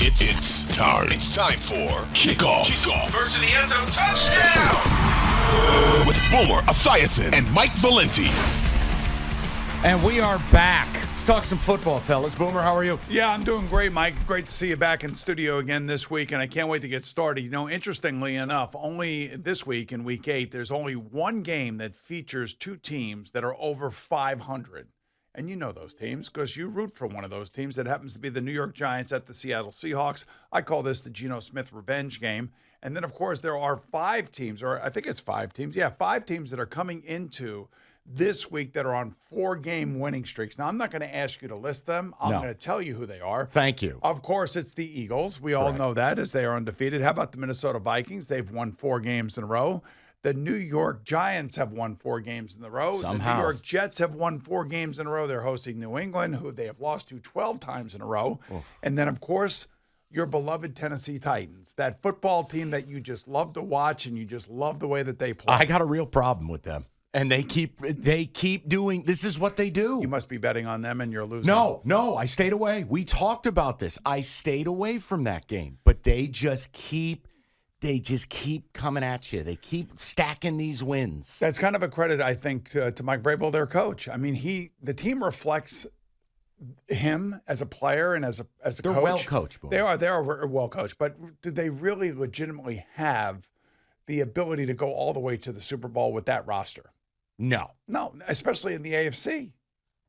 It's time. It's time for Kickoff. Kickoff versus the end zone touchdown with Boomer Esiason and Mike Valenti. And we are back. Let's talk some football, fellas. Boomer, how are you? Yeah, I'm doing great, Mike. Great to see you back in studio again this week, and I can't wait to get started. You know, interestingly enough, only this week in Week 8, there's only one game that features two teams that are over 500. And you know those teams because you root for one of those teams. That happens to be the New York Giants at the Seattle Seahawks. I call this the Geno Smith revenge game. And then, of course, there are five teams, or I think it's five teams. Yeah, five teams that are coming into this week that are on 4-game winning streaks. Now, I'm not going to ask you to list them. I'm going to tell you who they are. Thank you. Of course, it's the Eagles. We all know that as they are undefeated. How about the Minnesota Vikings? They've won 4 games in a row. The New York Giants have won 4 games in a row. Somehow. The New York Jets have won 4 games in a row. They're hosting New England, who they have lost to 12 times in a row. Oh. And then, of course, your beloved Tennessee Titans, that football team that you just love to watch and you just love the way that they play. I got a real problem with them. And they keep doing, this is what they do. You must be betting on them and you're losing. No, I stayed away. We talked about this. I stayed away from that game. But they just keep coming at you. They keep stacking these wins. That's kind of a credit, I think, to Mike Vrabel, their coach. I mean, the team reflects him as a player and as a coach. They're well coached. They are well coached. But do they really legitimately have the ability to go all the way to the Super Bowl with that roster? No, especially in the AFC.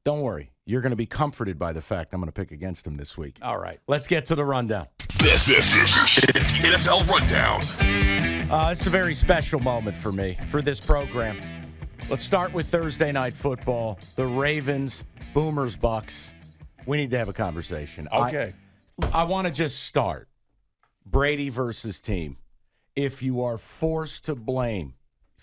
Don't worry. You're going to be comforted by the fact I'm going to pick against them this week. All right. Let's get to the rundown. This is the NFL Rundown. It's a very special moment for me, for this program. Let's start with Thursday Night Football. The Ravens, Boomers, Bucks. We need to have a conversation. Okay. I want to just start. Brady versus team. If you are forced to blame,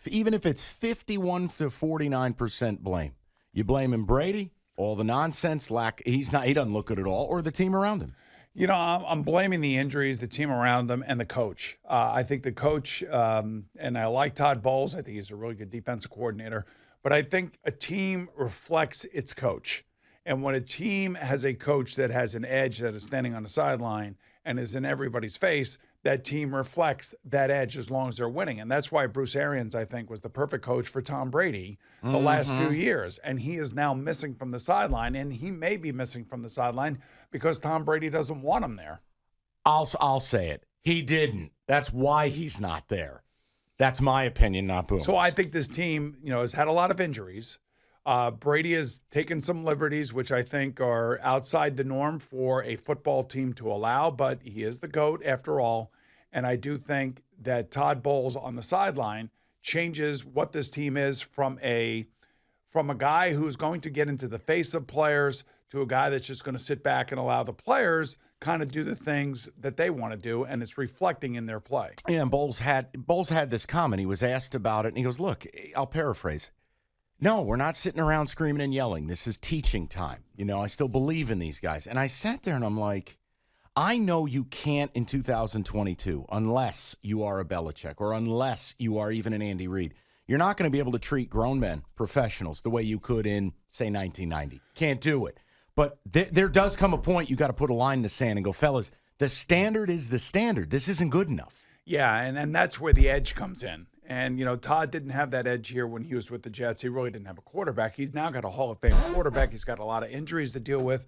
even if it's 51 to 49% blame, you blaming Brady, all the nonsense, he doesn't look good at all, or the team around him? You know, I'm blaming the injuries, the team around him, and the coach. I think the coach, and I like Todd Bowles. I think he's a really good defensive coordinator. But I think a team reflects its coach. And when a team has a coach that has an edge, that is standing on the sideline and is in everybody's face, that team reflects that edge as long as they're winning. And that's why Bruce Arians, I think, was the perfect coach for Tom Brady the last few years. And he is now missing from the sideline, and he may be missing from the sideline because Tom Brady doesn't want him there. I'll say it. He didn't. That's why he's not there. That's my opinion, not Boomer's. So I think this team, has had a lot of injuries. Brady has taken some liberties, which I think are outside the norm for a football team to allow, but he is the GOAT after all. And I do think that Todd Bowles on the sideline changes what this team is from a guy who's going to get into the face of players to a guy that's just going to sit back and allow the players kind of do the things that they want to do, and it's reflecting in their play. Yeah, and Bowles had this comment. He was asked about it, and he goes, look, I'll paraphrase. No, we're not sitting around screaming and yelling. This is teaching time. I still believe in these guys. And I sat there and I'm like, I know you can't in 2022 unless you are a Belichick or unless you are even an Andy Reid. You're not going to be able to treat grown men, professionals, the way you could in, say, 1990. Can't do it. But there does come a point you got to put a line in the sand and go, fellas, the standard is the standard. This isn't good enough. Yeah, and that's where the edge comes in. And, Todd didn't have that edge here when he was with the Jets. He really didn't have a quarterback. He's now got a Hall of Fame quarterback. He's got a lot of injuries to deal with.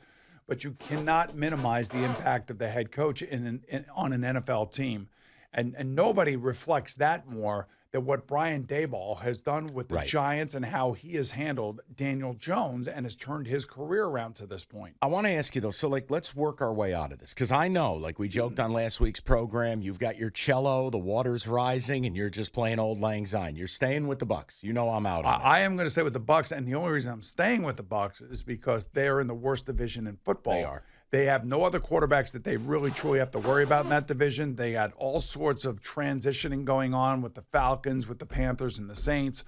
But you cannot minimize the impact of the head coach on an NFL team. And nobody reflects that more than what Brian Daboll has done with the Giants and how he has handled Daniel Jones and has turned his career around to this point. I want to ask you, though, so, let's work our way out of this. Because I know, we joked on last week's program, you've got your cello, the water's rising, and you're just playing Auld Lang Syne. You're staying with the Bucs. I'm out on I am going to stay with the Bucs, and the only reason I'm staying with the Bucs is because they're in the worst division in football. They are. They have no other quarterbacks that they really truly have to worry about in that division. They had all sorts of transitioning going on with the Falcons, with the Panthers, and the Saints.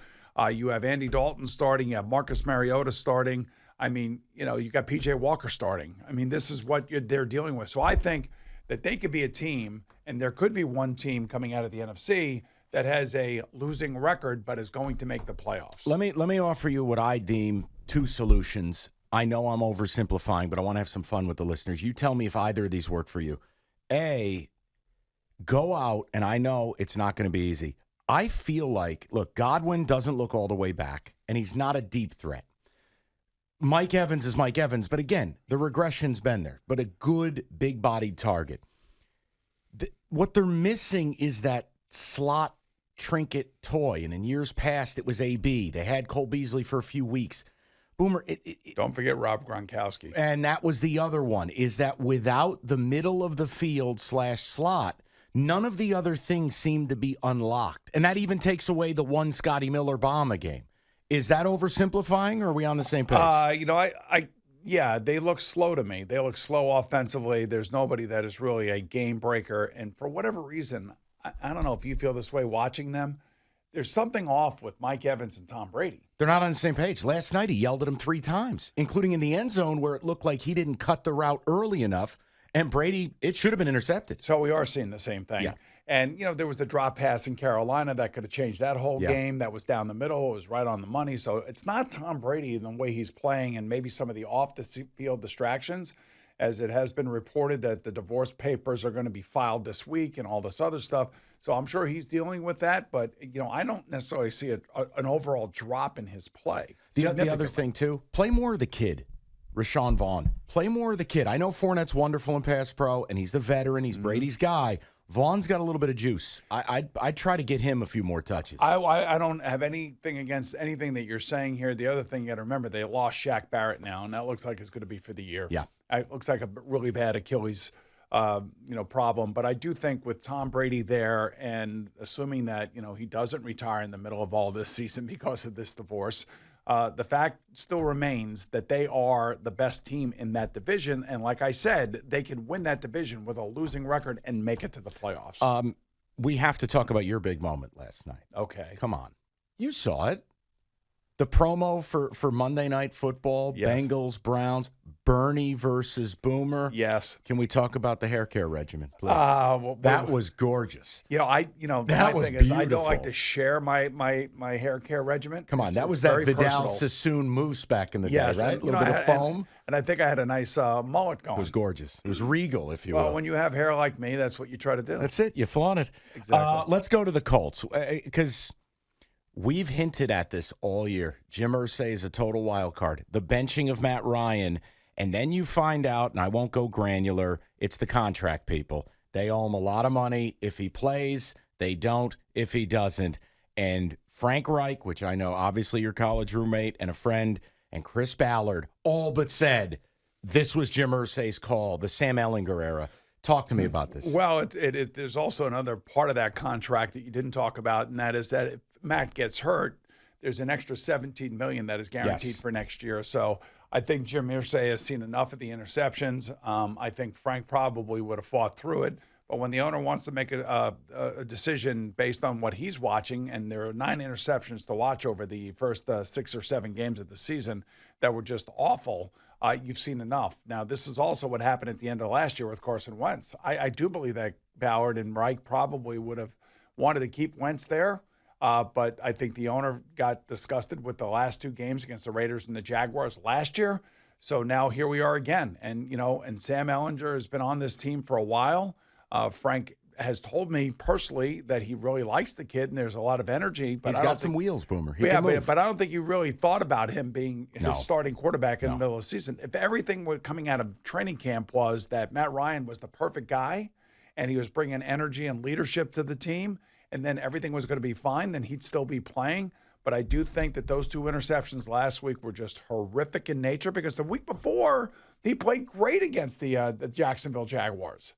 You have Andy Dalton starting. You have Marcus Mariota starting. I mean, you got P.J. Walker starting. I mean, this is what they're dealing with. So I think that they could be a team, and there could be one team coming out of the NFC that has a losing record but is going to make the playoffs. Let me offer you what I deem two solutions. I know I'm oversimplifying, but I want to have some fun with the listeners. You tell me if either of these work for you. A, go out, and I know it's not going to be easy. I feel like, look, Godwin doesn't look all the way back, and he's not a deep threat. Mike Evans is Mike Evans, but again, the regression's been there, but a good, big-bodied target. What they're missing is that slot trinket toy, and in years past, it was AB. They had Cole Beasley for a few weeks. Boomer, don't forget Rob Gronkowski. And that was the other one, is that without the middle of the field / slot, none of the other things seem to be unlocked. And that even takes away the one Scotty Miller bomb a game. Is that oversimplifying, or are we on the same page? Yeah, they look slow to me. They look slow offensively. There's nobody that is really a game breaker. And for whatever reason, I don't know if you feel this way watching them, there's something off with Mike Evans and Tom Brady. They're not on the same page. Last night, he yelled at him 3 times, including in the end zone where it looked like he didn't cut the route early enough. And Brady, it should have been intercepted. So we are seeing the same thing. Yeah. And, there was the drop pass in Carolina that could have changed that whole game. That was down the middle. It was right on the money. So it's not Tom Brady in the way he's playing and maybe some of the off-the-field distractions, as it has been reported that the divorce papers are going to be filed this week and all this other stuff. So I'm sure he's dealing with that. But, I don't necessarily see an overall drop in his play. The other thing, too, play more of the kid. Rashawn Vaughn. Play more of the kid. I know Fournette's wonderful in pass pro, and he's the veteran. He's Brady's guy. Vaughn's got a little bit of juice. I'd try to get him a few more touches. I don't have anything against anything that you're saying here. The other thing you got to remember, they lost Shaq Barrett now, and that looks like it's going to be for the year. Yeah. It looks like a really bad Achilles problem. But I do think with Tom Brady there, and assuming that, he doesn't retire in the middle of all this season because of this divorce, the fact still remains that they are the best team in that division. And like I said, they can win that division with a losing record and make it to the playoffs. We have to talk about your big moment last night. Okay. Come on. You saw it. The promo for Monday Night Football, Yes. Bengals, Browns, Bernie versus Boomer. Yes. Can we talk about the hair care regimen, please? Well, that was gorgeous. that was thing is I don't beautiful. like to share my hair care regimen. Come on, It's that was that very Vidal personal. Sassoon mousse back in the Yes, day, right? and, A little bit of foam. And I think I had a nice mullet going. It was gorgeous. It was regal, if you Well, will. when you have hair like me, that's what you try to do. That's it. You flaunt it. Exactly. Let's go to the Colts, because we've hinted at this all year. Jim Irsay is a total wild card. The benching of Matt Ryan, and then you find out, and I won't go granular, it's the contract people. They owe him a lot of money if he plays. They don't if he doesn't. And Frank Reich, which I know obviously your college roommate and a friend, and Chris Ballard all but said this was Jim Irsay's call, the Sam Ehlinger era. Talk to me about this. Well, there's also another part of that contract that you didn't talk about, and that is that if Matt gets hurt, there's an extra $17 million that is guaranteed for next year. So I think Jim Irsay has seen enough of the interceptions. I think Frank probably would have fought through it. But when the owner wants to make a decision based on what he's watching, and there are 9 interceptions to watch over the first 6 or 7 games of the season that were just awful, you've seen enough. Now, this is also what happened at the end of last year with Carson Wentz. I do believe that Ballard and Reich probably would have wanted to keep Wentz there, but I think the owner got disgusted with the last 2 games against the Raiders and the Jaguars last year. So now here we are again. And, and Sam Ehlinger has been on this team for a while. Frank has told me personally that he really likes the kid and there's a lot of energy. But He's got some wheels, Boomer. He Yeah, can move. but I don't think you really thought about him being his starting quarterback in the middle of the season. If everything coming out of training camp was that Matt Ryan was the perfect guy and he was bringing energy and leadership to the team, and then everything was going to be fine, then he'd still be playing. But I do think that those 2 interceptions last week were just horrific in nature, because the week before he played great against the Jacksonville Jaguars.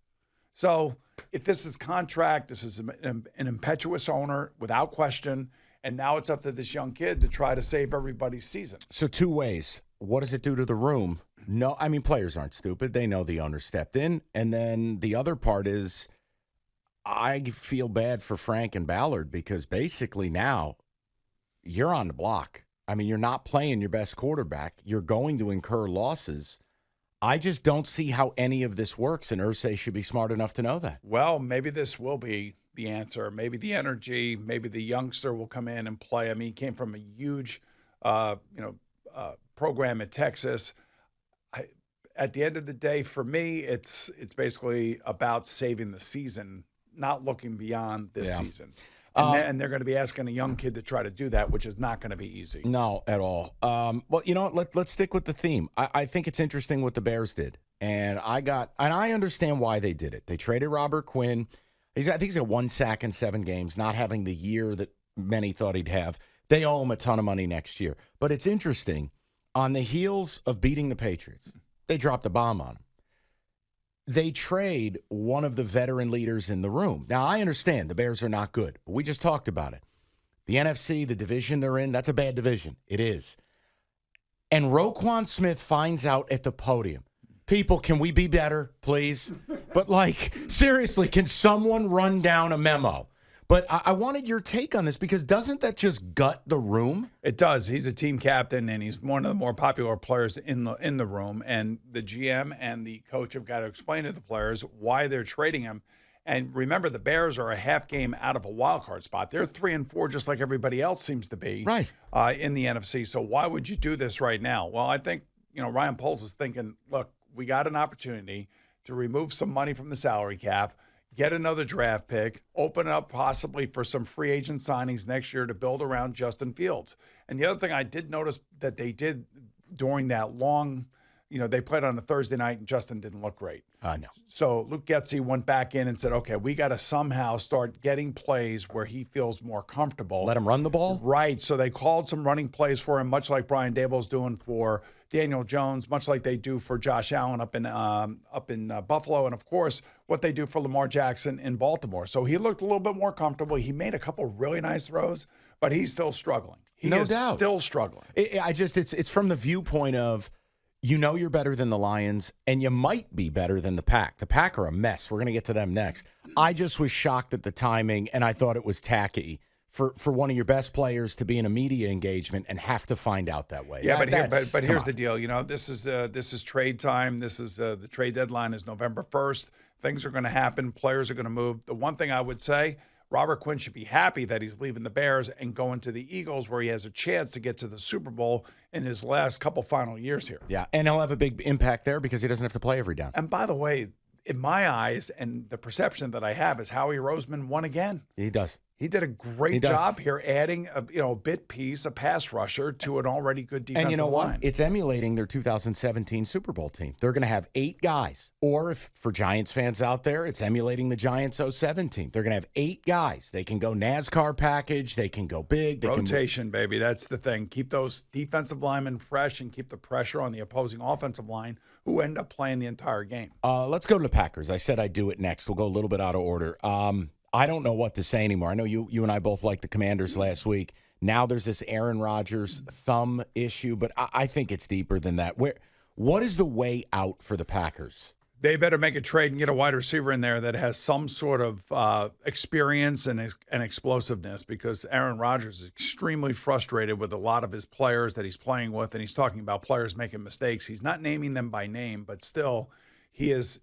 So if this is contract, this is an impetuous owner without question, and now it's up to this young kid to try to save everybody's season. So 2 ways. What does it do to the room? No, I mean, players aren't stupid. They know the owner stepped in. And then the other part is I feel bad for Frank and Ballard, because basically now you're on the block. I mean, you're not playing your best quarterback. You're going to incur losses. I just don't see how any of this works, and Irsay should be smart enough to know that. Well, maybe this will be the answer. Maybe the energy, maybe the youngster will come in and play. I mean, he came from a huge, program at Texas. at the end of the day, for me, it's basically about saving the season, not looking beyond this season. And they're going to be asking a young kid to try to do that, which is not going to be easy. No, at all. Well, you know what? Let's stick with the theme. I think it's interesting what the Bears did. And I understand why they did it. They traded Robert Quinn. I think he's got 1 sack in 7 games, not having the year that many thought he'd have. They owe him a ton of money next year. But it's interesting. On the heels of beating the Patriots, they dropped a bomb on him. They trade one of the veteran leaders in the room. Now, I understand the Bears are not good, but we just talked about it. The NFC, the division they're in, that's a bad division. It is. And Roquon Smith finds out at the podium, people, can we be better, please? But, seriously, can someone run down a memo? But I wanted your take on this because doesn't that just gut the room? It does. He's a team captain, and he's one of the more popular players in the room. And the GM and the coach have got to explain to the players why they're trading him. And remember, the Bears are a half game out of a wild card spot. They're 3-4, just like everybody else seems to be, right, in the NFC. So why would you do this right now? Well, I think Ryan Poles is thinking, look, we got an opportunity to remove some money from the salary cap, get another draft pick, open up possibly for some free agent signings next year to build around Justin Fields. And the other thing I did notice that they did during that long, they played on a Thursday night and Justin didn't look great. I know. So Luke Getsy went back in and said, okay, we got to somehow start getting plays where he feels more comfortable. Let him run the ball? Right. So they called some running plays for him, much like Brian Daboll's doing for Daniel Jones, much like they do for Josh Allen up in Buffalo, and of course what they do for Lamar Jackson in Baltimore. So he looked a little bit more comfortable. He made a couple really nice throws, but he's still struggling. He is still struggling. It's from the viewpoint of, you're better than the Lions, and you might be better than the Pack. The Pack are a mess. We're going to get to them next. I just was shocked at the timing, and I thought it was tacky for one of your best players to be in a media engagement and have to find out that way. Yeah, but here's the deal. This is trade time. This is the trade deadline is November 1st. Things are going to happen. Players are going to move. The one thing I would say, Robert Quinn should be happy that he's leaving the Bears and going to the Eagles, where he has a chance to get to the Super Bowl in his last couple final years here. Yeah, and he'll have a big impact there because he doesn't have to play every down. And by the way, in my eyes and the perception that I have is Howie Roseman won again. He does. He did a great job here, adding a bit piece, a pass rusher to an already good defensive line. And you know what? It's emulating their 2017 Super Bowl team. They're going to have 8 guys. Or if for Giants fans out there, it's emulating the Giants 07 team. They're going to have 8 guys. They can go NASCAR package. They can go big. Rotation, baby. That's the thing. Keep those defensive linemen fresh and keep the pressure on the opposing offensive line, who end up playing the entire game. Let's go to the Packers. I said I'd do it next. We'll go a little bit out of order. I don't know what to say anymore. I know you and I both liked the Commanders last week. Now there's this Aaron Rodgers thumb issue, but I think it's deeper than that. What is the way out for the Packers? They better make a trade and get a wide receiver in there that has some sort of experience and explosiveness, because Aaron Rodgers is extremely frustrated with a lot of his players that he's playing with, and he's talking about players making mistakes. He's not naming them by name, but still he is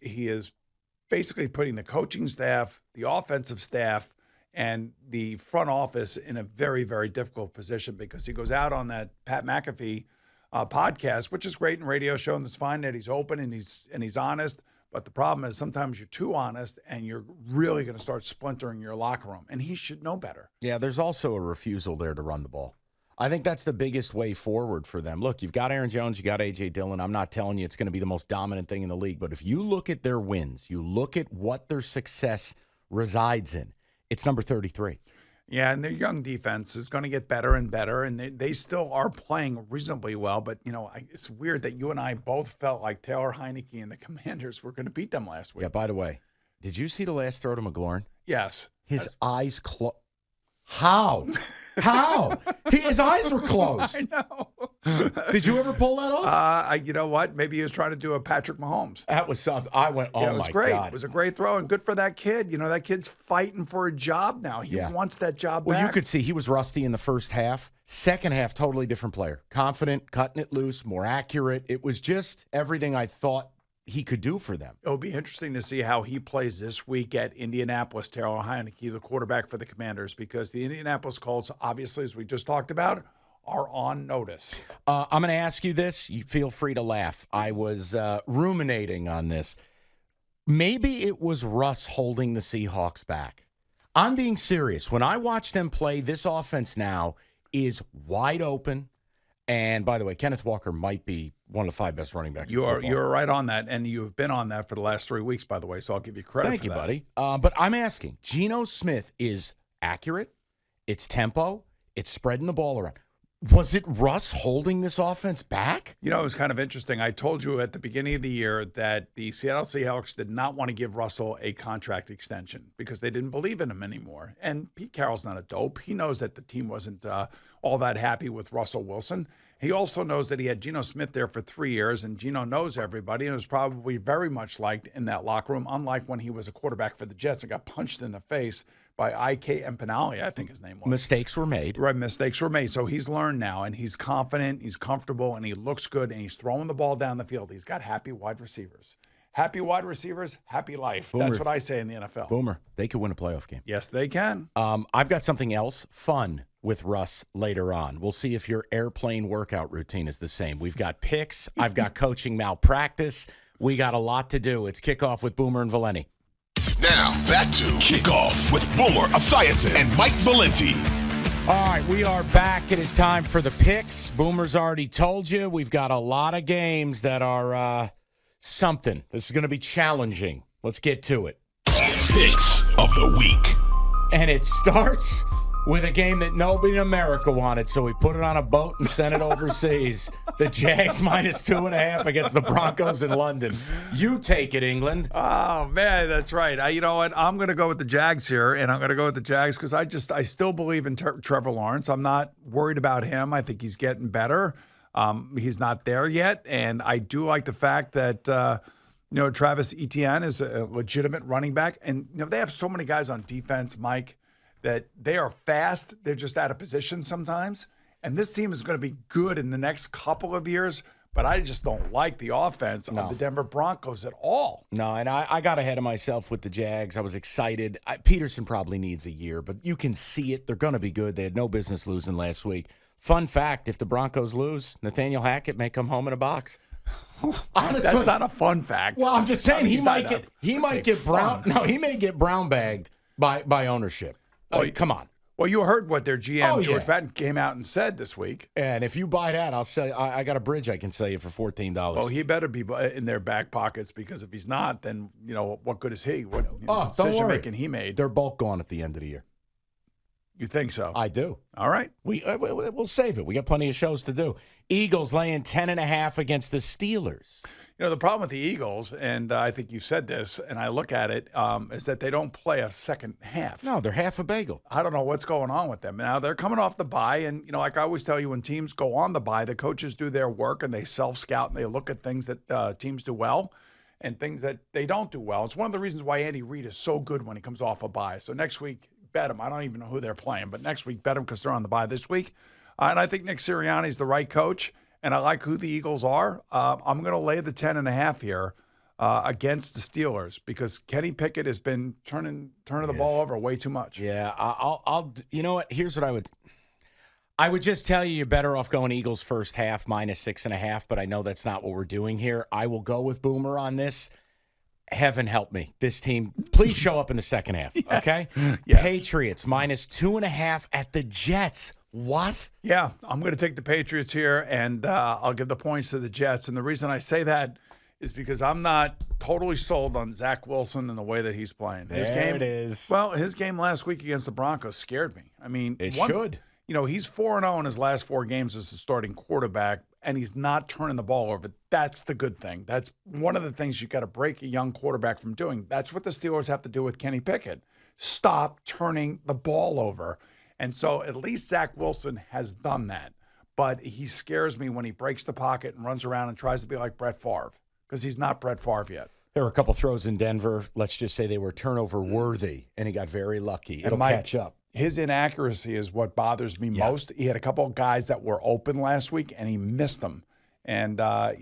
basically putting the coaching staff, the offensive staff, and the front office in a very, very difficult position, because he goes out on that Pat McAfee podcast, which is great in radio show, and it's fine that he's open and he's honest. But the problem is sometimes you're too honest and you're really going to start splintering your locker room, and he should know better. Yeah, there's also a refusal there to run the ball. I think that's the biggest way forward for them. Look, you've got Aaron Jones, you got A.J. Dillon. I'm not telling you it's going to be the most dominant thing in the league, but if you look at their wins, you look at what their success resides in, it's number 33. Yeah, and their young defense is going to get better and better, and they still are playing reasonably well. But, it's weird that you and I both felt like Taylor Heineke and the Commanders were going to beat them last week. Yeah, by the way, did you see the last throw to McLaurin? Yes. His eyes closed. How? His eyes were closed. I know. Did you ever pull that off? You know what? Maybe he was trying to do a Patrick Mahomes. That was something. I went, oh, it was my great. God. It was a great throw, and good for that kid. That kid's fighting for a job now. He wants that job back. Well, you could see he was rusty in the first half. Second half, totally different player. Confident, cutting it loose, more accurate. It was just everything I thought he could do for them. It'll be interesting to see how he plays this week at Indianapolis, Taylor Heineke, the quarterback for the Commanders, because the Indianapolis Colts, obviously, as we just talked about, are on notice. I'm going to ask you this. You feel free to laugh. I was ruminating on this. Maybe it was Russ holding the Seahawks back. I'm being serious. When I watch them play, this offense now is wide open. And by the way, Kenneth Walker might be one of the 5 best running backs. You're right on that, and you've been on that for the last 3 weeks, by the way. So I'll give you credit. Thank for you, that. buddy. But I'm asking, Geno Smith is accurate. It's tempo. It's spreading the ball around. Was it Russ holding this offense back? You know, it was kind of interesting. I told you at the beginning of the year that the Seattle Seahawks did not want to give Russell a contract extension because they didn't believe in him anymore. And Pete Carroll's not a dope. He knows that the team wasn't all that happy with Russell Wilson. He also knows that he had Geno Smith there for 3 years, and Geno knows everybody and was probably very much liked in that locker room, unlike when he was a quarterback for the Jets and got punched in the face by I.K. Empanali, I think his name was. Mistakes were made. Right, mistakes were made. So he's learned now, and he's confident, he's comfortable, and he looks good, and he's throwing the ball down the field. He's got happy wide receivers. Happy wide receivers, happy life. Boomer. That's what I say in the NFL. Boomer, they could win a playoff game. Yes, they can. I've got something else fun with Russ later on. We'll see if your airplane workout routine is the same. We've got picks. I've got coaching malpractice. We got a lot to do. It's Kickoff with Boomer and Valenti. Now, back to Kickoff with Boomer Esiason and Mike Valenti. All right, we are back. It is time for the picks. Boomer's already told you we've got a lot of games that are something. This is going to be challenging. Let's get to it. Picks of the week. And it starts with a game that nobody in America wanted, so we put it on a boat and sent it overseas. The Jags -2.5 against the Broncos in London. You take it, England. Oh, man, that's right. You know what? I'm going to go with the Jags here, and I'm going to go with the Jags because I still believe in Trevor Lawrence. I'm not worried about him. I think he's getting better. He's not there yet, and I do like the fact that Travis Etienne is a legitimate running back, and they have so many guys on defense, Mike, that they are fast. They're just out of position sometimes. And this team is going to be good in the next couple of years, but I just don't like the offense of the Denver Broncos at all. No, and I got ahead of myself with the Jags. I was excited. Peterson probably needs a year, but you can see it. They're going to be good. They had no business losing last week. Fun fact, if the Broncos lose, Nathaniel Hackett may come home in a box. Honestly, that's not a fun fact. Well, I'm just saying he may get brown bagged by ownership. Come on. Well, you heard what their GM, George Patton, came out and said this week. And if you buy that, I'll sell. I got a bridge I can sell you for $14. Well, he better be in their back pockets because if he's not, then, what good is he? What decision making he made? They're both gone at the end of the year. You think so? I do. All right. We'll save it. We got plenty of shows to do. Eagles laying 10.5 against the Steelers. The problem with the Eagles, and I think you said this, and I look at it, is that they don't play a second half. No, they're half a bagel. I don't know what's going on with them. Now, they're coming off the bye, and, like I always tell you, when teams go on the bye, the coaches do their work, and they self-scout, and they look at things that teams do well and things that they don't do well. It's one of the reasons why Andy Reid is so good when he comes off a bye. So next week, bet him. I don't even know who they're playing, but next week, bet him because they're on the bye this week. And I think Nick Sirianni's the right coach. And I like who the Eagles are. I'm going to lay the 10.5 here against the Steelers because Kenny Pickett has been turning the ball over way too much. Yeah, I'll. You know what? Here's what I would just tell you. You're better off going Eagles first half -6.5. But I know that's not what we're doing here. I will go with Boomer on this. Heaven help me. This team, please show up in the second half. Okay. Yes. Patriots -2.5 at the Jets. What? Yeah, I'm going to take the Patriots here, and I'll give the points to the Jets. And the reason I say that is because I'm not totally sold on Zach Wilson and the way that he's playing. His game is. Well, his game last week against the Broncos scared me. I mean, it should. He's 4-0 in his last 4 games as a starting quarterback, and he's not turning the ball over. That's the good thing. That's one of the things you got to break a young quarterback from doing. That's what the Steelers have to do with Kenny Pickett. Stop turning the ball over. And so at least Zach Wilson has done that. But he scares me when he breaks the pocket and runs around and tries to be like Brett Favre because he's not Brett Favre yet. There were a couple throws in Denver. Let's just say they were turnover worthy, and he got very lucky. It'll catch up. His inaccuracy is what bothers me most. He had a couple of guys that were open last week, and he missed them. And, I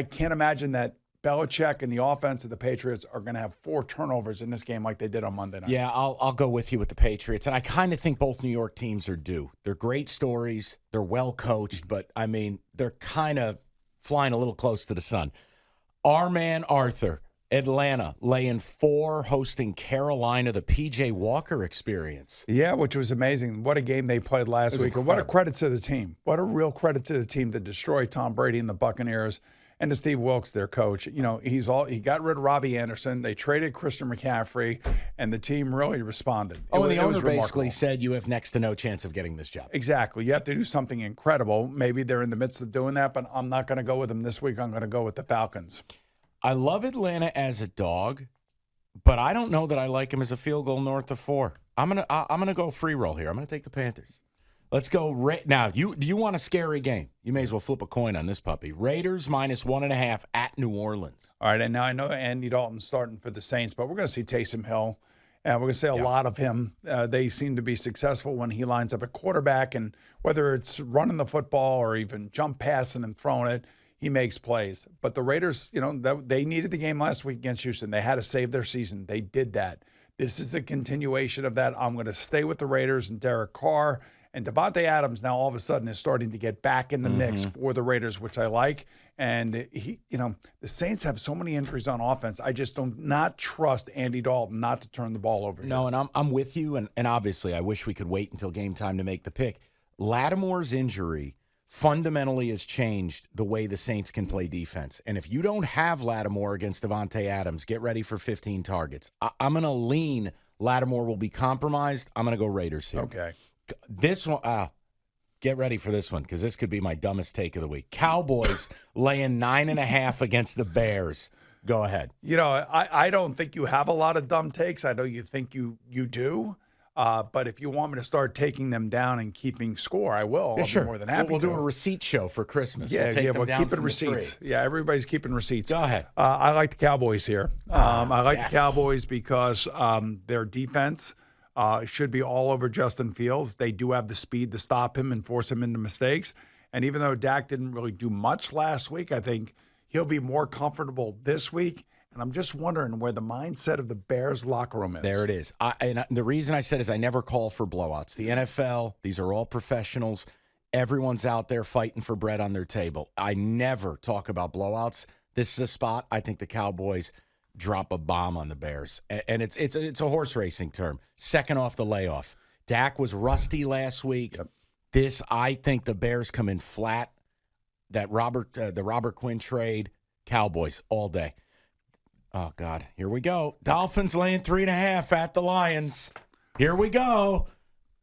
can't imagine that Belichick and the offense of the Patriots are going to have 4 turnovers in this game like they did on Monday night. Yeah, I'll go with you with the Patriots. And I kind of think both New York teams are due. They're great stories. They're well coached, but, I mean, they're kind of flying a little close to the sun. Our man Arthur, Atlanta, laying 4, hosting Carolina, the P.J. Walker experience. Yeah, which was amazing. What a game they played last week. And what a credit to the team. What a real credit to the team to destroy Tom Brady and the Buccaneers and to Steve Wilkes, their coach. You know, he got rid of Robbie Anderson. They traded Christian McCaffrey, and the team really responded. And the owner basically said you have next to no chance of getting this job. Exactly. You have to do something incredible. Maybe they're in the midst of doing that, but I'm not going to go with them this week. I'm going to go with the Falcons. I love Atlanta as a dog, but I don't know that I like him as a field goal north of 4. I'm gonna go free roll here. I'm gonna take the Panthers. Let's go. Now, do you want a scary game? You may as well flip a coin on this puppy. Raiders minus 1.5 at New Orleans. All right, and now I know Andy Dalton's starting for the Saints, but we're going to see Taysom Hill, and we're going to see a lot of him. They seem to be successful when he lines up at quarterback, and whether it's running the football or even jump passing and throwing it, he makes plays. But the Raiders, they needed the game last week against Houston. They had to save their season. They did that. This is a continuation of that. I'm going to stay with the Raiders and Derek Carr. And Devontae Adams now all of a sudden is starting to get back in the mix for the Raiders, which I like. And the Saints have so many injuries on offense. I just do not trust Andy Dalton not to turn the ball over. No, and I'm with you. And obviously, I wish we could wait until game time to make the pick. Lattimore's injury fundamentally has changed the way the Saints can play defense. And if you don't have Lattimore against Devontae Adams, get ready for 15 targets. I'm going to lean Lattimore will be compromised. I'm going to go Raiders here. Okay. This one, get ready for this one because this could be my dumbest take of the week. Cowboys laying 9.5 against the Bears. Go ahead. I don't think you have a lot of dumb takes. I know you think you do. But if you want me to start taking them down and keeping score, I will. I'll be more than happy We'll to. do a receipt show for Christmas. Yeah, we'll keep it receipts. Yeah, everybody's keeping receipts. Go ahead. I like the Cowboys here. I like the Cowboys because their defense should be all over Justin Fields. They do have the speed to stop him and force him into mistakes. And even though Dak didn't really do much last week, I think he'll be more comfortable this week. And I'm just wondering where the mindset of the Bears locker room is. There it is. The reason I said is I never call for blowouts. The NFL, these are all professionals. Everyone's out there fighting for bread on their table. I never talk about blowouts. This is a spot I think the Cowboys drop a bomb on the Bears. And it's a horse racing term. Second off the layoff. Dak was rusty last week. Yep. I think the Bears come in flat. The Robert Quinn trade, Cowboys all day. Oh, God. Here we go. Dolphins laying 3.5 at the Lions. Here we go.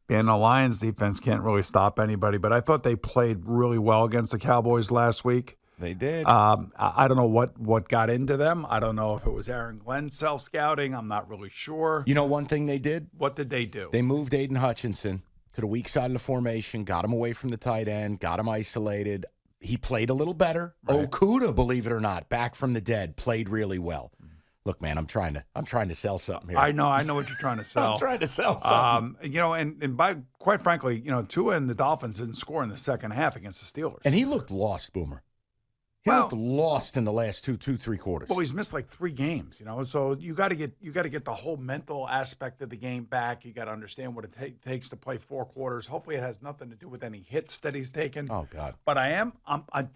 And the Lions defense can't really stop anybody, but I thought they played really well against the Cowboys last week. They did. I don't know what got into them. I don't know if it was Aaron Glenn self-scouting. I'm not really sure. You know one thing they did? What did they do? They moved Aiden Hutchinson to the weak side of the formation, got him away from the tight end, got him isolated. He played a little better. Right. Okuda, believe it or not, back from the dead, played really well. Look, man, I'm trying to sell something here. I know what you're trying to sell. I'm trying to sell something. And by quite frankly, Tua and the Dolphins didn't score in the second half against the Steelers. And he looked lost, Boomer. He looked lost in the last three quarters. Well, he's missed like 3 games, So you got to get the whole mental aspect of the game back. You got to understand what it takes to play 4 quarters. Hopefully, it has nothing to do with any hits that he's taken. Oh God! But I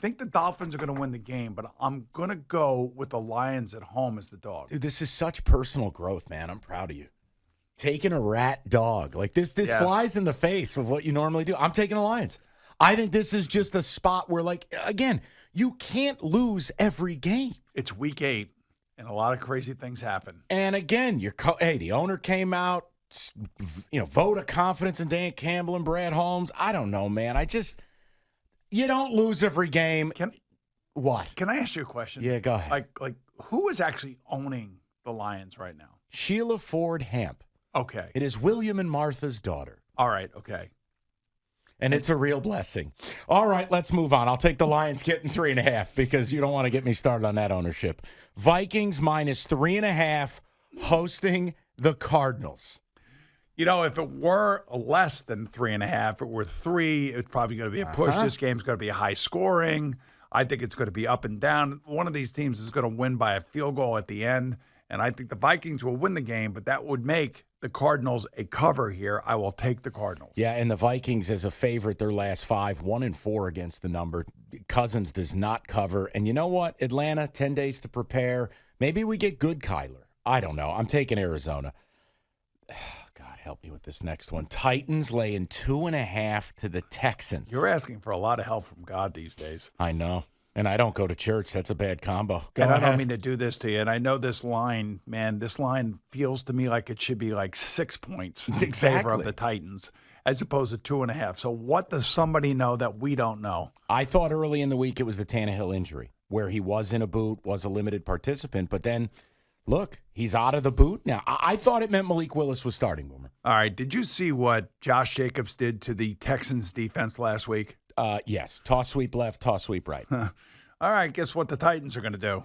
think the Dolphins are going to win the game. But I'm going to go with the Lions at home as the dog. Dude, this is such personal growth, man. I'm proud of you. Taking a rat dog like this yes. flies in the face of what you normally do. I'm taking the Lions. I think this is just a spot where, like, again, you can't lose every game. It's week 8, and a lot of crazy things happen. And again, the owner came out, vote of confidence in Dan Campbell and Brad Holmes. I don't know, man. You don't lose every game. What? Can I ask you a question? Yeah, go ahead. Like who is actually owning the Lions right now? Sheila Ford Hamp. Okay. It is William and Martha's daughter. All right, okay. And it's a real blessing. All right, let's move on. I'll take the Lions getting 3.5 because you don't want to get me started on that ownership. Vikings minus 3.5 hosting the Cardinals. If it were less than 3.5, if it were 3, it's probably going to be a push. This game's going to be high scoring. I think it's going to be up and down. One of these teams is going to win by a field goal at the end, and I think the Vikings will win the game, but that would make the Cardinals a cover here. I will take the Cardinals. Yeah, and the Vikings as a favorite, their last 5, 1-4 against the number. Cousins does not cover. And you know what? Atlanta, 10 days to prepare. Maybe we get good Kyler. I don't know. I'm taking Arizona. God, help me with this next one. Titans laying 2.5 to the Texans. You're asking for a lot of help from God these days. I know. And I don't go to church. That's a bad combo. Go and ahead. I don't mean to do this to you. And I know this line, man, this line feels to me like it should be like 6 points in favor of the Titans as opposed to 2.5. So what does somebody know that we don't know? I thought early in the week it was the Tannehill injury where he was in a boot, was a limited participant. But then, look, he's out of the boot now. I thought it meant Malik Willis was starting, Boomer. All right. Did you see what Josh Jacobs did to the Texans defense last week? Yes. Toss sweep left, toss sweep right. All right. Guess what the Titans are going to do?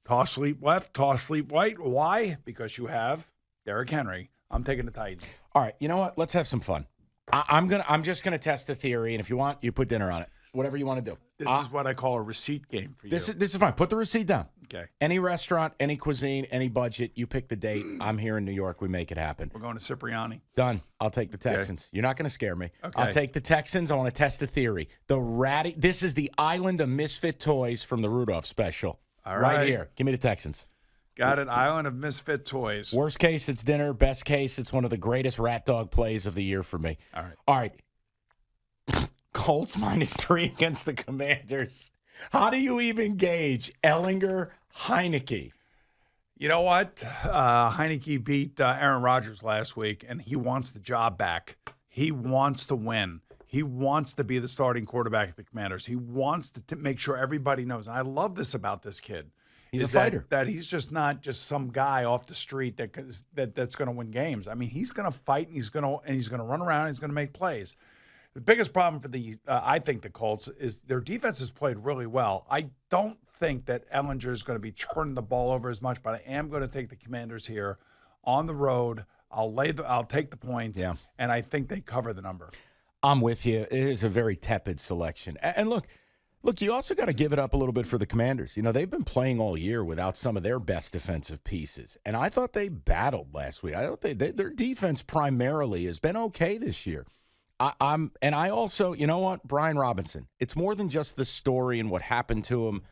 Toss sweep left, toss sweep right. Why? Because you have Derrick Henry. I'm taking the Titans. All right. You know what? Let's have some fun. I'm just gonna test the theory, and if you want, you put dinner on it. Whatever you want to do. This is what I call a receipt game for you. This is fine. Put the receipt down. Okay. Any restaurant, any cuisine, any budget, you pick the date. I'm here in New York. We make it happen. We're going to Cipriani. Done. I'll take the Texans. Okay. You're not going to scare me. Okay. I'll take the Texans. I want to test the theory. This is the island of misfit toys from the Rudolph special. All right. Here. Give me the Texans. Got it. Island of misfit toys. Worst case, it's dinner. Best case, it's one of the greatest rat dog plays of the year for me. All right. All right. Colts -3 against the Commanders. How do you even gauge Ellinger, Heineke? You know what? Heineke beat Aaron Rodgers last week, and he wants the job back. He wants to win. He wants to be the starting quarterback of the Commanders. He wants to make sure everybody knows. And I love this about this kid. He's a fighter. That he's just not just some guy off the street that's going to win games. I mean, he's going to fight, and he's going to run around, and he's going to make plays. The biggest problem for I think the Colts is their defense has played really well. I don't think that Ellinger is going to be turning the ball over as much, but I am going to take the Commanders here on the road. I'll take the points, and I think they cover the number. I'm with you. It is a very tepid selection. And look, you also got to give it up a little bit for the Commanders. You know, they've been playing all year without some of their best defensive pieces, and I thought they battled last week. I thought their defense primarily has been okay this year. I also, you know what, Brian Robinson, it's more than just the story and what happened to him.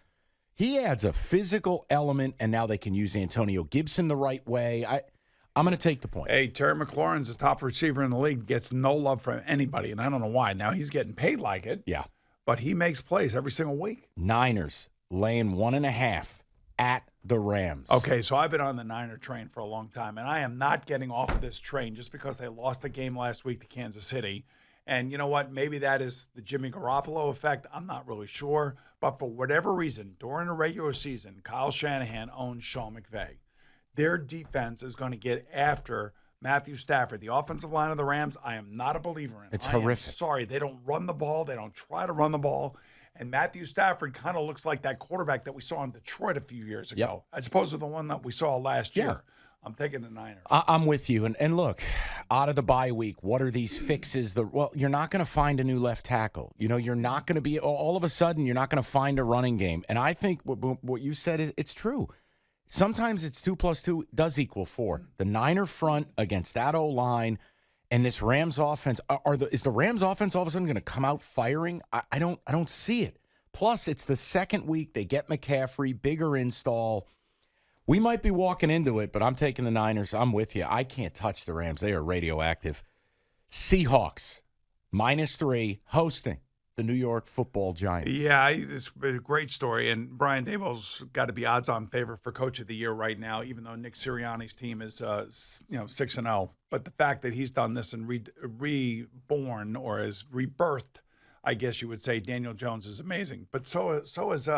He adds a physical element, and now they can use Antonio Gibson the right way. I'm going to take the point. Hey, Terry McLaurin's the top receiver in the league, gets no love from anybody, and I don't know why. Now he's getting paid like it. Yeah. But he makes plays every single week. Niners laying 1.5 at the Rams. Okay, so I've been on the Niner train for a long time, and I am not getting off of this train just because they lost the game last week to Kansas City. And you know what? Maybe that is the Jimmy Garoppolo effect. I'm not really sure. But for whatever reason, during the regular season, Kyle Shanahan owns Sean McVay. Their defense is going to get after Matthew Stafford. The offensive line of the Rams, I am not a believer in. It's horrific. Sorry, they don't run the ball. They don't try to run the ball. And Matthew Stafford kind of looks like that quarterback that we saw in Detroit a few years ago, as opposed to the one that we saw last year. I'm taking the Niners. I'm with you. And look, out of the bye week, what are these fixes? Well, you're not going to find a new left tackle. You know, you're not going to be, all of a sudden, you're not going to find a running game. And I think what you said it's true. Sometimes it's 2 + 2 does equal 4. The Niner front against that O-line and this Rams offense, is the Rams offense all of a sudden going to come out firing? I don't see it. Plus, it's the second week. They get McCaffrey, bigger install. We might be walking into it, but I'm taking the Niners. I'm with you. I can't touch the Rams. They are radioactive. Seahawks, -3, hosting the New York Football Giants. Yeah, it's a great story. And Brian Daboll's got to be odds-on favorite for Coach of the Year right now, even though Nick Sirianni's team is 6-0. But the fact that he's done this and reborn or is rebirthed, I guess you would say, Daniel Jones is amazing. But so is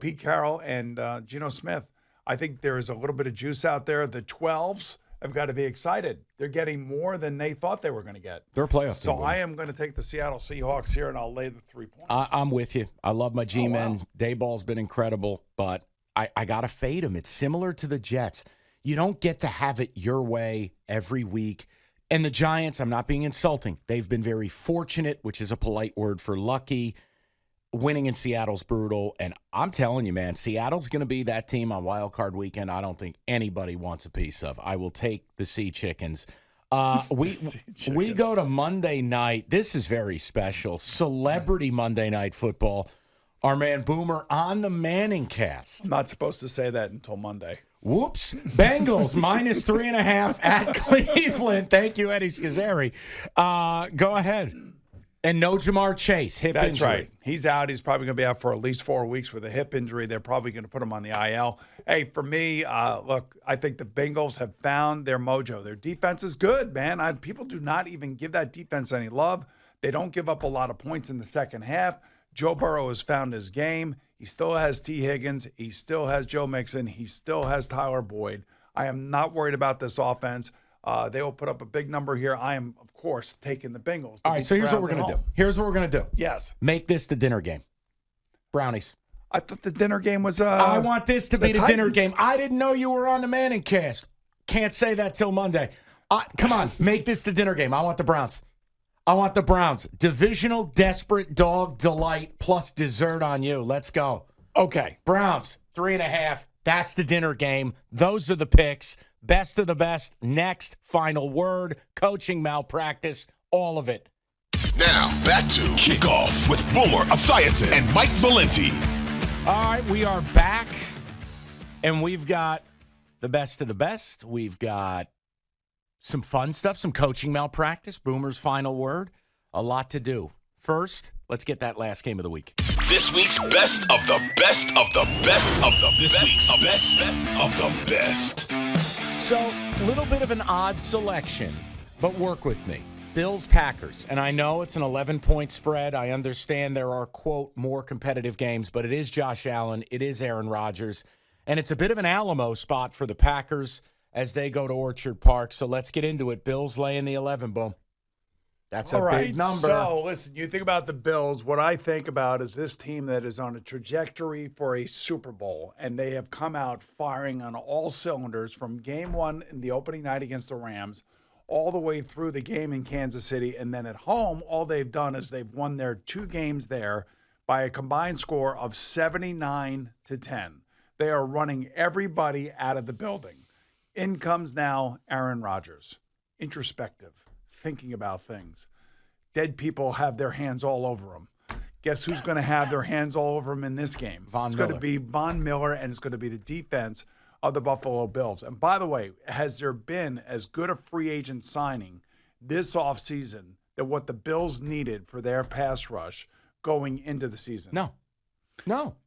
Pete Carroll and Geno Smith. I think there is a little bit of juice out there. The 12s have got to be excited. They're getting more than they thought they were going to get. They're a playoff So team. I am going to take the Seattle Seahawks here, and I'll lay the 3 points. I'm with you. I love my G-men. Wow. Dayball's been incredible, but I got to fade him. It's similar to the Jets. You don't get to have it your way every week. And the Giants, I'm not being insulting. They've been very fortunate, which is a polite word for lucky. winning in Seattle's brutal, and I'm telling you, man, Seattle's going to be that team on Wild Card Weekend I don't think anybody wants a piece of. I will take the Sea Chickens. We go to Monday night. This is very special. Celebrity Monday Night Football. Our man Boomer on the Manning cast. I'm not supposed to say that until Monday. Whoops. Bengals minus 3.5 at Cleveland. Thank you, Eddie Scazzeri. Go ahead. And no Jamar Chase, hip injury. That's right. He's out. He's probably going to be out for at least 4 weeks with a hip injury. They're probably going to put him on the IL. Hey, for me, look, I think the Bengals have found their mojo. Their defense is good, man. People do not even give that defense any love. They don't give up a lot of points in the second half. Joe Burrow has found his game. He still has T. Higgins. He still has Joe Mixon. He still has Tyler Boyd. I am not worried about this offense. They will put up a big number here. I am, of course, taking the Bengals. All right, so here's what we're going to do. Here's what we're going to do. Yes. Make this the dinner game. Brownies. I thought the dinner game was I want this to be the dinner game. I didn't know you were on the Manning cast. Can't say that till Monday. Come on, make this the dinner game. I want the Browns. I want the Browns. Divisional desperate dog delight plus dessert on you. Let's go. Okay. Browns, 3.5. That's the dinner game. Those are the picks. Best of the best. Next, final word, coaching malpractice, all of it. Now, back to Kickoff with Boomer Esiason and Mike Valenti. All right, we are back, and we've got the best of the best. We've got some fun stuff, some coaching malpractice, Boomer's final word, a lot to do. First, let's get that last game of the week. This week's best of the best of the best of the best of the best. So, a little bit of an odd selection, but work with me. Bills-Packers, and I know it's an 11-point spread. I understand there are, quote, more competitive games, but it is Josh Allen, it is Aaron Rodgers, and it's a bit of an Alamo spot for the Packers as they go to Orchard Park. So let's get into it. Bills laying the 11, boom. That's a big number. So, listen, you think about the Bills. What I think about is this team that is on a trajectory for a Super Bowl, and they have come out firing on all cylinders from game one in the opening night against the Rams all the way through the game in Kansas City. And then at home, all they've done is they've won their 2 games there by a combined score of 79-10. They are running everybody out of the building. In comes now Aaron Rodgers, introspective, thinking about things. Dead people have their hands all over him. Guess who's going to have their hands all over him in this game? It's going to be Von Miller, and it's going to be the defense of the Buffalo Bills. And by the way, has there been as good a free agent signing this offseason than what the Bills needed for their pass rush going into the season? No.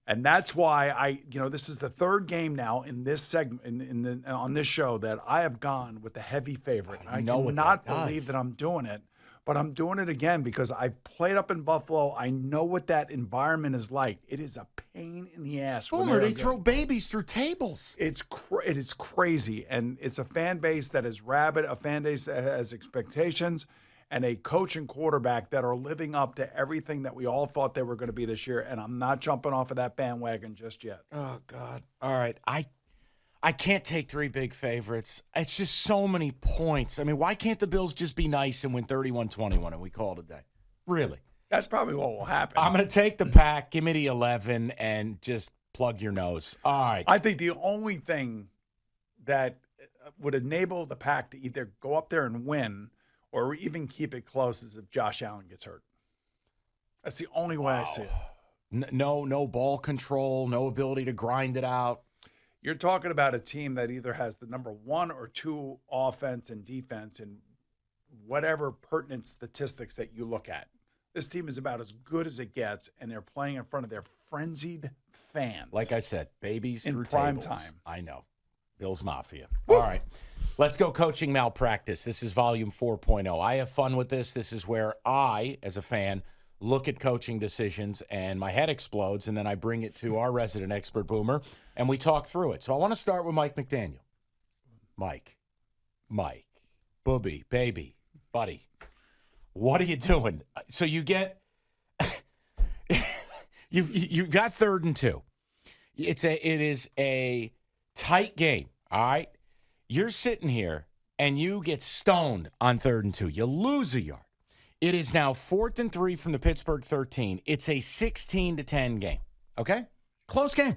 And that's why this is the third game now in this segment on this show that I have gone with the heavy favorite. I cannot believe that I'm doing it, but I'm doing it again because I've played up in Buffalo. I know what that environment is like. It is a pain in the ass. Boomer, they throw babies through tables. It is crazy, and it's a fan base that is rabid, a fan base that has expectations, and a coach and quarterback that are living up to everything that we all thought they were going to be this year, and I'm not jumping off of that bandwagon just yet. Oh, God. All right. I can't take 3 big favorites. It's just so many points. I mean, why can't the Bills just be nice and win 31-21 and we call it a day? Really? That's probably what will happen. I'm going to take the Pack, give me the 11, and just plug your nose. All right. I think the only thing that would enable the Pack to either go up there and win or even keep it close is if Josh Allen gets hurt. That's the only way I see it. No ball control, no ability to grind it out. You're talking about a team that either has the number 1 or 2 offense and defense in whatever pertinent statistics that you look at. This team is about as good as it gets, and they're playing in front of their frenzied fans. Like I said, babies in through prime tables. time. I know. Bills Mafia. Woo! All right. Let's go coaching malpractice. This is volume 4.0. I have fun with this. This is where I, as a fan, look at coaching decisions and my head explodes, and then I bring it to our resident expert, Boomer, and we talk through it. So I want to start with Mike McDaniel. Mike, Booby, baby, buddy, what are you doing? So you get you got 3rd and 2. It is a tight game, all right? You're sitting here, and you get stoned on 3rd and 2. You lose a yard. It is now 4th and 3 from the Pittsburgh 13. It's a 16-10 game, okay? Close game.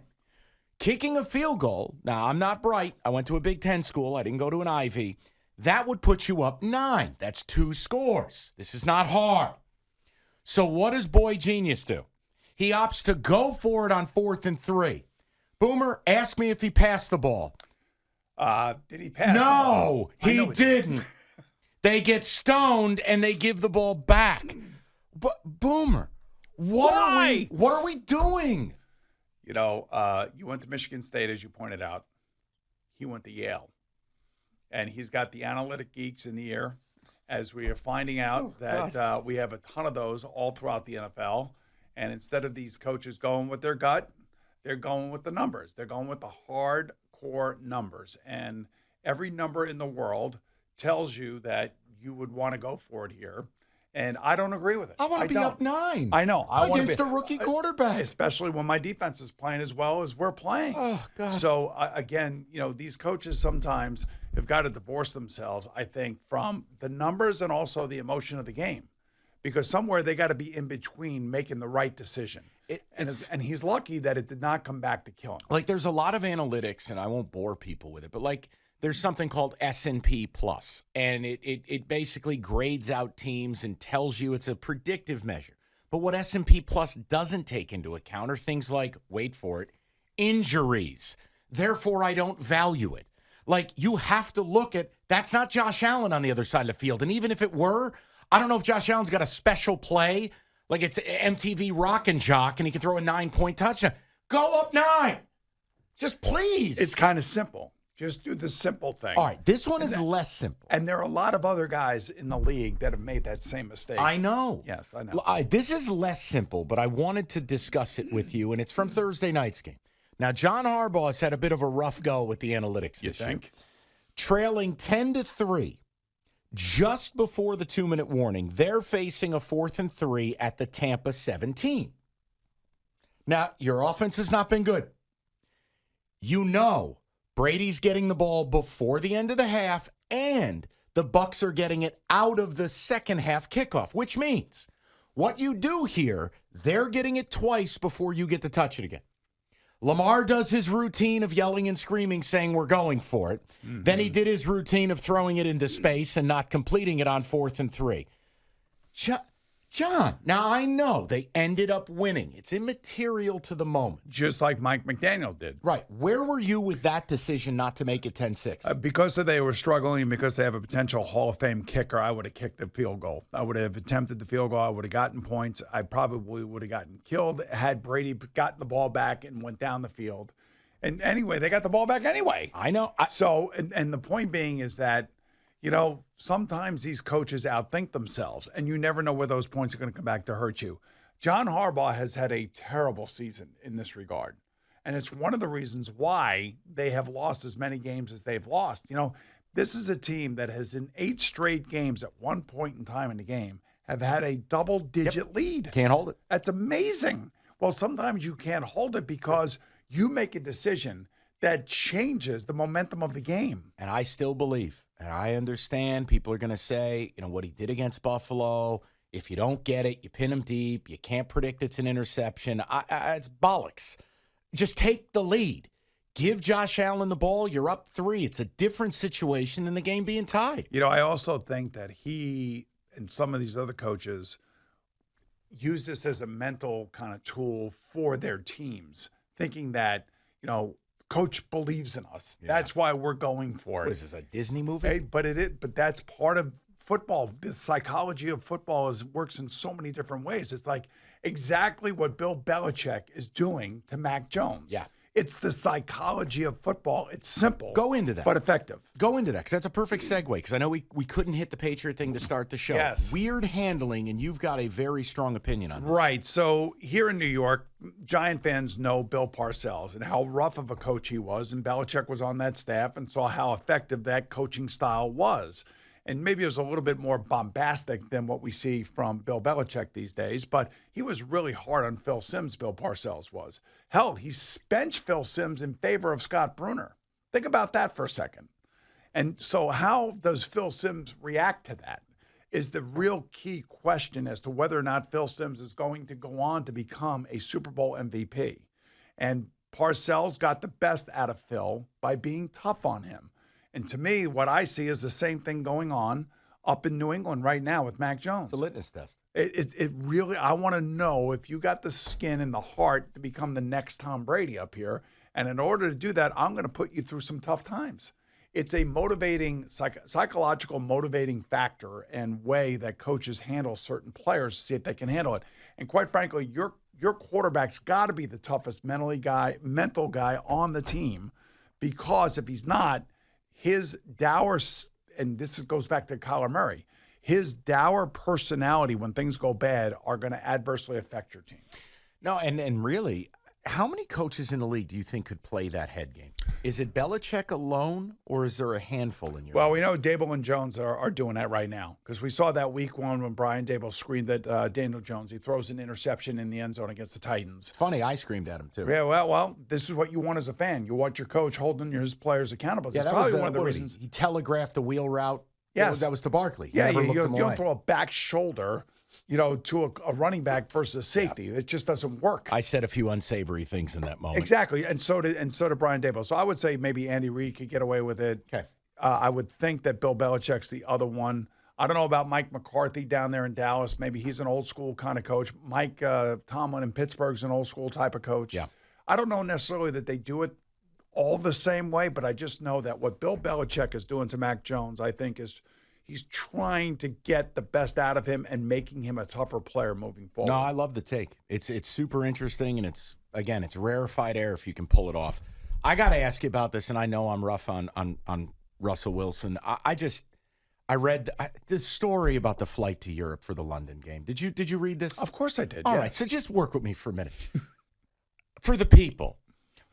Kicking a field goal, now I'm not bright. I went to a Big Ten school. I didn't go to an Ivy. That would put you up 9. That's 2 scores. This is not hard. So what does Boy Genius do? He opts to go for it on 4th and 3. Boomer, ask me if he passed the ball. Did he pass? No, he didn't. They get stoned and they give the ball back. But Boomer, what are we doing? You know, you went to Michigan State, as you pointed out. He went to Yale. And he's got the analytic geeks in the ear, as we are finding out that we have a ton of those all throughout the NFL. And instead of these coaches going with their gut, they're going with the numbers. They're going with the hardcore numbers. And every number in the world tells you that you would want to go for it here. And I don't agree with it. I want to be up 9. I know. Against a rookie quarterback. Especially when my defense is playing as well as we're playing. Oh, God. So, again, you know, these coaches sometimes have got to divorce themselves, I think, from the numbers and also the emotion of the game. Because somewhere they got to be in between making the right decision. And he's lucky that it did not come back to kill him. Like, there's a lot of analytics, and I won't bore people with it, but like, there's something called S&P Plus, and it basically grades out teams and tells you it's a predictive measure. But what S&P Plus doesn't take into account are things like, wait for it, injuries. Therefore, I don't value it. Like, you have to look at, that's not Josh Allen on the other side of the field. And even if it were, I don't know if Josh Allen's got a special play, like it's MTV Rock and Jock, and he can throw a 9-point touchdown. Go up 9. Just please. It's kind of simple. Just do the simple thing. All right, this one is less simple. And there are a lot of other guys in the league that have made that same mistake. I know. Yes, I know. This is less simple, but I wanted to discuss it with you, and it's from Thursday night's game. Now, John Harbaugh has had a bit of a rough go with the analytics this year. Trailing 10-3, just before the 2-minute warning, they're facing a 4th and 3 at the Tampa 17. Now, your offense has not been good. You know Brady's getting the ball before the end of the half, and the Bucs are getting it out of the second half kickoff, which means what you do here, they're getting it twice before you get to touch it again. Lamar does his routine of yelling and screaming, saying we're going for it. Mm-hmm. Then he did his routine of throwing it into space and not completing it on 4th and 3. John, now I know they ended up winning. It's immaterial to the moment. Just like Mike McDaniel did. Right. Where were you with that decision not to make it 10-6? Because they were struggling, because they have a potential Hall of Fame kicker, I would have kicked the field goal. I would have attempted the field goal. I would have gotten points. I probably would have gotten killed had Brady gotten the ball back and went down the field. And anyway, they got the ball back anyway. I know. So, and the point being is that, you know, sometimes these coaches outthink themselves, and you never know where those points are going to come back to hurt you. John Harbaugh has had a terrible season in this regard, and it's one of the reasons why they have lost as many games as they've lost. You know, this is a team that has, in 8 straight games at one point in time in the game, have had a double-digit lead. Can't hold it. That's amazing. Well, sometimes you can't hold it because you make a decision that changes the momentum of the game. And I still believe. And I understand people are going to say, you know, what he did against Buffalo, if you don't get it, you pin him deep. You can't predict it's an interception. It's bollocks. Just take the lead. Give Josh Allen the ball. You're up 3. It's a different situation than the game being tied. You know, I also think that he and some of these other coaches use this as a mental kind of tool for their teams, thinking that, you know, coach believes in us. Yeah. That's why we're going for it. What is this, a Disney movie? Hey, but that's part of football. The psychology of football works in so many different ways. It's like exactly what Bill Belichick is doing to Mac Jones. Yeah. It's the psychology of football. It's simple. Go into that. But effective. Go into that, because that's a perfect segue, because I know we couldn't hit the Patriot thing to start the show. Yes. Weird handling, and you've got a very strong opinion on this. Right. So here in New York, Giant fans know Bill Parcells and how rough of a coach he was, and Belichick was on that staff and saw how effective that coaching style was. And maybe it was a little bit more bombastic than what we see from Bill Belichick these days, but he was really hard on Phil Simms, Bill Parcells was. Hell, he benched Phil Simms in favor of Scott Brunner. Think about that for a second. And so how does Phil Simms react to that? is the real key question as to whether or not Phil Simms is going to go on to become a Super Bowl MVP. And Parcells got the best out of Phil by being tough on him. And to me, what I see is the same thing going on up in New England right now with Mac Jones. The litmus test. It really, I want to know if you got the skin and the heart to become the next Tom Brady up here. And in order to do that, I'm going to put you through some tough times. It's a motivating, psychological motivating factor and way that coaches handle certain players to see if they can handle it. And quite frankly, your quarterback's got to be the toughest mental guy on the team, because if he's not, his dour, and this goes back to Kyler Murray, his dour personality when things go bad are going to adversely affect your team. No, and really, how many coaches in the league do you think could play that head game? Is it Belichick alone, or is there a handful in your Well, league? we know Dable and Jones are doing that right now, because we saw that week one when Brian Dable screened at Daniel Jones. He throws an interception in the end zone against the Titans. It's funny, I screamed at him, too. Yeah, well, this is what you want as a fan. You want your coach holding his players accountable. Yeah, That's that was probably one of the what reasons. he telegraphed the wheel route. Yes. That was to Barkley. He Yeah, never you looked him away. don't throw a back shoulder, to a running back versus a safety. It just doesn't work. I said a few unsavory things in that moment. Exactly, and so did Brian Dable. So I would say maybe Andy Reid could get away with it. Okay. I would think that Bill Belichick's the other one. I don't know about Mike McCarthy down there in Dallas. Maybe he's an old school kind of coach. Mike Tomlin in Pittsburgh's an old school type of coach. Yeah. I don't know necessarily that they do it all the same way, but I just know that what Bill Belichick is doing to Mac Jones, I think, is he's trying to get the best out of him and making him a tougher player moving forward. No, I love the take. It's super interesting, and it's rarefied air if you can pull it off. I got to ask you about this, and I know I'm rough on Russell Wilson. I read the story about the flight to Europe for the London game. Did you read this? Of course I did. All yes. right, so just work with me for a minute. For the people,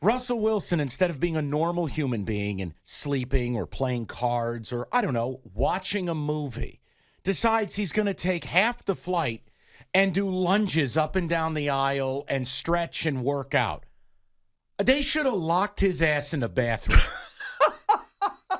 Russell Wilson, instead of being a normal human being and sleeping or playing cards or, I don't know, watching a movie, decides he's going to take half the flight and do lunges up and down the aisle and stretch and work out. They should have locked his ass in the bathroom.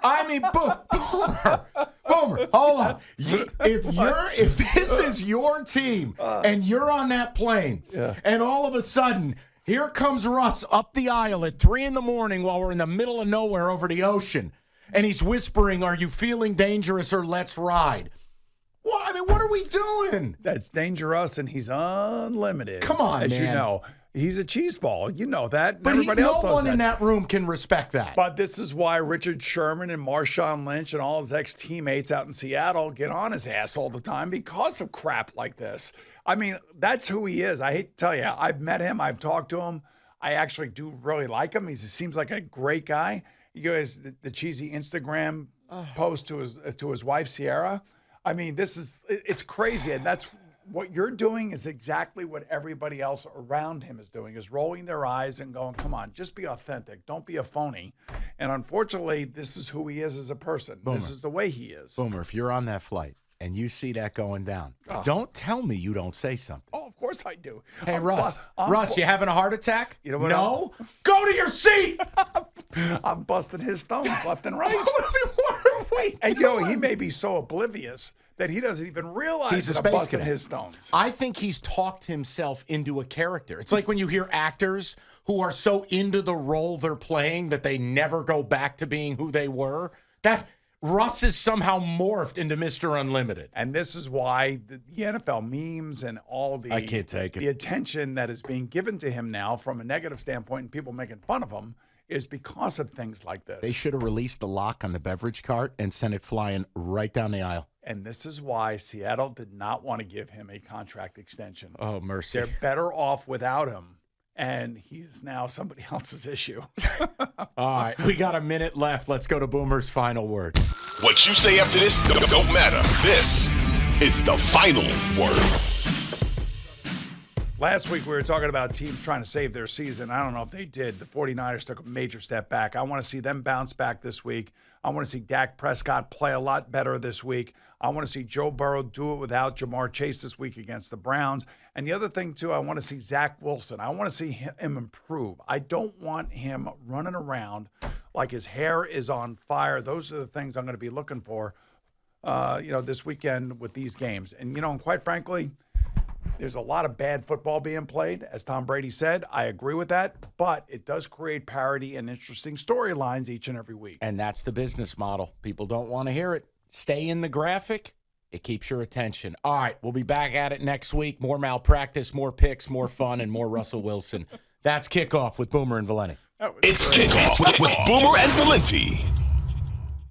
I mean, Boomer, hold on. If this is your team and you're on that plane, and all of a sudden here comes Russ up the aisle at 3 a.m. while we're in the middle of nowhere over the ocean, and he's whispering, "Are you feeling dangerous or let's ride?" What? I mean, what are we doing? That's dangerous, and he's unlimited. Come on, as man. you know. He's a cheese ball. You know that. But everybody else no knows one in that room can respect that. But this is why Richard Sherman and Marshawn Lynch and all his ex-teammates out in Seattle get on his ass all the time because of crap like this. I mean, that's who he is. I hate to tell you. I've met him. I've talked to him. I actually do really like him. He seems like a great guy. He goes the cheesy Instagram post to his wife, Sierra. I mean, it's crazy. And that's what you're doing is exactly what everybody else around him is doing, is rolling their eyes and going, come on, just be authentic. Don't be a phony. And unfortunately, this is who he is as a person. Boomer. This is the way he is. Boomer, if you're on that flight and you see that going down, don't tell me you don't say something. Oh, of course I do. Hey, Russ, you having a heart attack? You know what? No? Go to your seat! I'm busting his stones left and right. What are we And doing? he may be so oblivious that he doesn't even realize He's a that I'm space busting cadet. his stones. I think he's talked himself into a character. It's like when you hear actors who are so into the role they're playing that they never go back to being who they were. That Russ is somehow morphed into Mr. Unlimited. And this is why the NFL memes and all I can't take it. the attention that is being given to him now from a negative standpoint and people making fun of him is because of things like this. They should have released the lock on the beverage cart and sent it flying right down the aisle. And this is why Seattle did not want to give him a contract extension. Oh, mercy. They're better off without him. And he's now somebody else's issue. All right, we got a minute left. Let's go to Boomer's final word. What you say after this don't matter. This is the final word. Last week, we were talking about teams trying to save their season. I don't know if they did. The 49ers took a major step back. I want to see them bounce back this week. I want to see Dak Prescott play a lot better this week. I want to see Joe Burrow do it without Jamar Chase this week against the Browns. And the other thing, too, I want to see Zach Wilson. I want to see him improve. I don't want him running around like his hair is on fire. Those are the things I'm going to be looking for this weekend with these games. And, and quite frankly, there's a lot of bad football being played, as Tom Brady said. I agree with that, but it does create parity and interesting storylines each and every week. And that's the business model. People don't want to hear it. Stay in the graphic. It keeps your attention. All right, we'll be back at it next week. More malpractice, more picks, more fun, and more Russell Wilson. That's Kickoff with Boomer and Valenti. It's Kickoff with Boomer and Valenti.